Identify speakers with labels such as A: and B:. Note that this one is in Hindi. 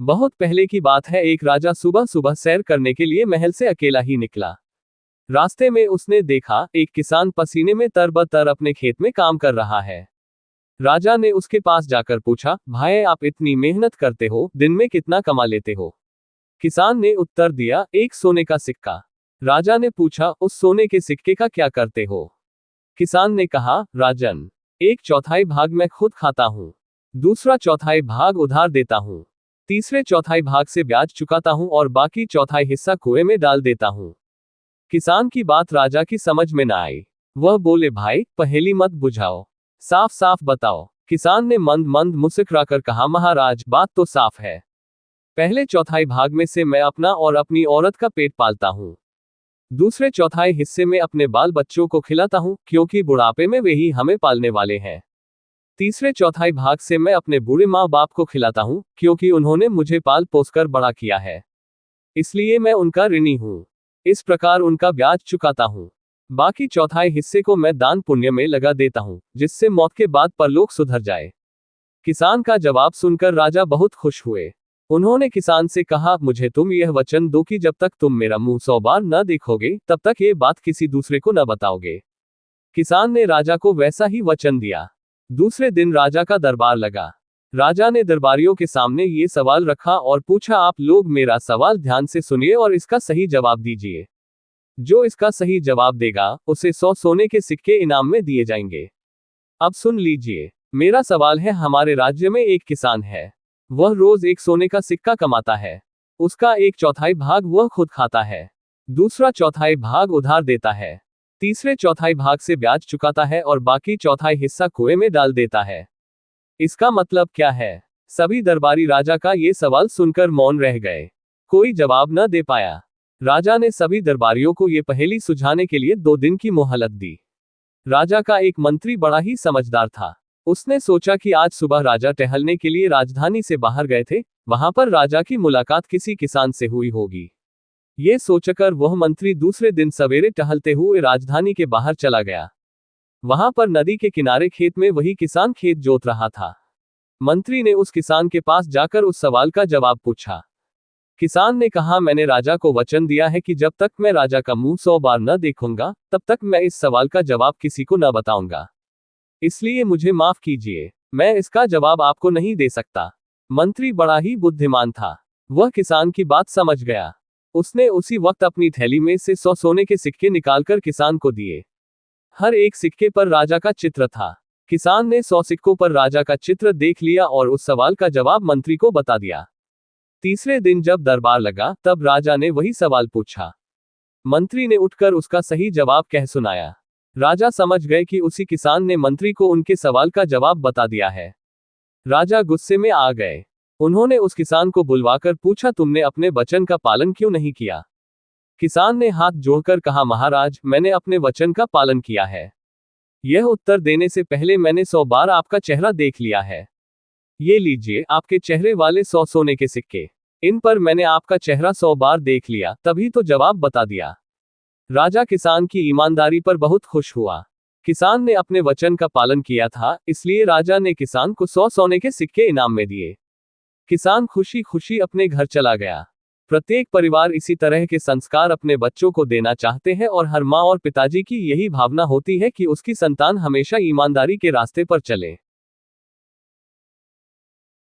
A: बहुत पहले की बात है, एक राजा सुबह सुबह सैर करने के लिए महल से अकेला ही निकला। रास्ते में उसने देखा एक किसान पसीने में तरबतर अपने खेत में काम कर रहा है। राजा ने उसके पास जाकर पूछा, भाई आप इतनी मेहनत करते हो, दिन में कितना कमा लेते हो? किसान ने उत्तर दिया, 1 सोने का सिक्का। राजा ने पूछा, उस सोने के सिक्के का क्या करते हो? किसान ने कहा, राजन, 1/4 भाग मैं खुद खाता हूँ, दूसरा चौथाई भाग उधार देता हूँ, तीसरे चौथाई भाग से ब्याज चुकाता हूँ और बाकी चौथाई हिस्सा कुएं में डाल देता हूँ। किसान की बात राजा की समझ में न आई। वह बोले, भाई पहेली मत बुझाओ, साफ साफ बताओ। किसान ने मंद मंद मुस्कुराकर कहा, महाराज बात तो साफ है। पहले चौथाई भाग में से मैं अपना और अपनी औरत का पेट पालता हूँ, दूसरे चौथाई हिस्से में अपने बाल बच्चों को खिलाता हूँ, क्योंकि बुढ़ापे में वे ही हमें पालने वाले हैं। तीसरे चौथाई भाग से मैं अपने बूढ़े माँ बाप को खिलाता हूँ, क्योंकि उन्होंने मुझे पाल पोसकर बड़ा किया है, इसलिए मैं उनका ऋणी हूँ। इस प्रकार उनका ब्याज चुकाता हूँ। बाकी चौथाई हिस्से को मैं दान पुण्य में लगा देता हूँ, जिससे मौत के बाद परलोक सुधर जाए। किसान का जवाब सुनकर राजा बहुत खुश हुए। उन्होंने किसान से कहा, मुझे तुम यह वचन दो कि जब तक तुम मेरा मुंह 100 बार न देखोगे, तब तक ये बात किसी दूसरे को न बताओगे। किसान ने राजा को वैसा ही वचन दिया। दूसरे दिन राजा का दरबार लगा। राजा ने दरबारियों के सामने ये सवाल रखा और पूछा, आप लोग मेरा सवाल ध्यान से सुनिए और इसका सही जवाब दीजिए। जो इसका सही जवाब देगा, उसे 100 सोने के सिक्के इनाम में दिए जाएंगे। अब सुन लीजिए, मेरा सवाल है, हमारे राज्य में एक किसान है। वह रोज 1 सोने का सिक्का कमाता है। उसका 1/4 भाग वह खुद खाता है, दूसरा चौथाई भाग उधार देता है, तीसरे चौथाई भाग से ब्याज चुकाता है और बाकी चौथाई हिस्सा कुएं में डाल देता है। इसका मतलब क्या है? सभी दरबारी राजा का ये सवाल सुनकर मौन रह गए। कोई जवाब न दे पाया। राजा ने सभी दरबारियों को ये पहेली सुलझाने के लिए 2 दिन की मोहलत दी। राजा का एक मंत्री बड़ा ही समझदार था। उसने सोचा कि आज सुबह राजा टहलने के लिए राजधानी से बाहर गए थे, वहां पर राजा की मुलाकात किसी किसान से हुई होगी। ये सोचकर वह मंत्री दूसरे दिन सवेरे टहलते हुए राजधानी के बाहर चला गया। वहां पर नदी के किनारे खेत में वही किसान खेत जोत रहा था। मंत्री ने उस किसान के पास जाकर उस सवाल का जवाब पूछा। किसान ने कहा, मैंने राजा को वचन दिया है कि जब तक मैं राजा का मुंह 100 बार न देखूंगा, तब तक मैं इस सवाल का जवाब किसी को न बताऊंगा। इसलिए मुझे माफ कीजिए, मैं इसका जवाब आपको नहीं दे सकता। मंत्री बड़ा ही बुद्धिमान था। वह किसान की बात समझ गया। उसने उसी वक्त अपनी थैली में से 100 सोने के सिक्के निकालकर किसान को दिए। हर एक सिक्के पर राजा का चित्र था। किसान ने 100 सिक्कों पर राजा का चित्र देख लिया और उस सवाल का जवाब मंत्री को बता दिया। तीसरे दिन जब दरबार लगा, तब राजा ने वही सवाल पूछा। मंत्री ने उठकर उसका सही जवाब कह सुनाया। राजा समझ गए कि उसी किसान ने मंत्री को उनके सवाल का जवाब बता दिया है। राजा गुस्से में आ गए। उन्होंने उस किसान को बुलवाकर पूछा, तुमने अपने वचन का पालन क्यों नहीं किया? किसान ने हाथ जोड़कर कहा, महाराज, मैंने अपने वचन का पालन किया है। यह उत्तर देने से पहले मैंने 100 बार आपका चेहरा देख लिया है। ये लीजिए आपके चेहरे वाले 100 सोने के सिक्के। इन पर मैंने आपका चेहरा 100 बार देख लिया, तभी तो जवाब बता दिया। राजा किसान की ईमानदारी पर बहुत खुश हुआ। किसान ने अपने वचन का पालन किया था, इसलिए राजा ने किसान को 100 सोने के सिक्के इनाम में दिए। किसान खुशी खुशी अपने घर चला गया। प्रत्येक परिवार इसी तरह के संस्कार अपने बच्चों को देना चाहते हैं और हर माँ और पिताजी की यही भावना होती है कि उसकी संतान हमेशा ईमानदारी के रास्ते पर चले।